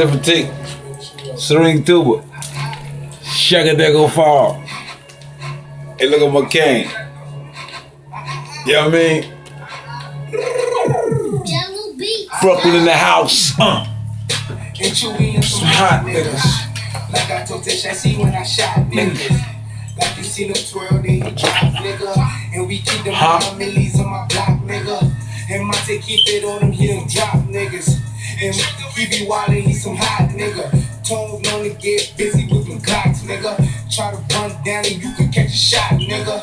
Take string tuba. Shaka that go fall. Hey, look at my cane. You know what I mean? Brooklyn in the house. Some hot niggas. Like I told Tish, I see when I shot niggas. Like you see them twirl, then you drop, nigga. And we keep them millies on my block, nigga. And Monte keep it on them, he them drop niggas. And he be wildin', he some hot nigga. Tone known to get busy with them clocks, nigga. Try to run down and you can catch a shot, nigga.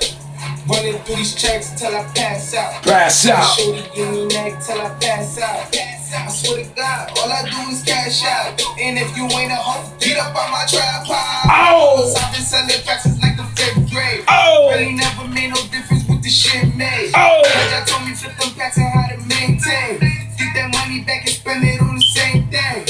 Running through these checks till I pass out. Pass out. Shorty give me neck till I pass out. I swear to God, all I do is cash out. And if you ain't a hoe, get up on my tripod. Oh! I've been selling faxes like the 5th grade. Oh! Really never made no difference with the shit made. Oh! Dad told me flip them packs and how to maintain. Get that money back and spend it on the same thing.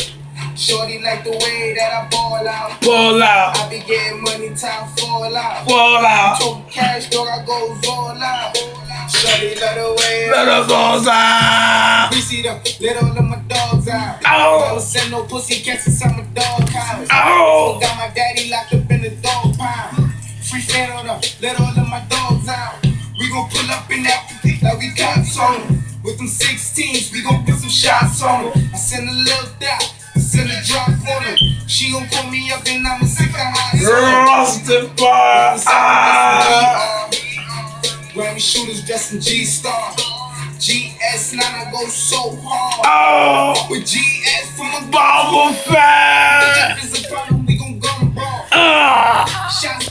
Shorty like the way that I ball out. Ball out. I be getting money, time fall out. Ball out. Talk cash, dog, I goes all out. Shorty love the way Let us go out. we see them, let all of my dogs out. Oh. Don't send no pussy cats inside my dog house. Oh. Got my daddy locked up in the dog pound. Free fan on them, let all of my dogs out. We gon' pull up in that like we cops on them. With them 16s, we gon' put some shots on them. I send a little dot, send a drop on them. She gon' pull me up and I'ma sick her hot Rastafari. Grammy shooters dressed in G-Star. GS9, I go so hard. Oh! With GS from a Boba Fett. If it's a problem, we gon' go and brawl. Shots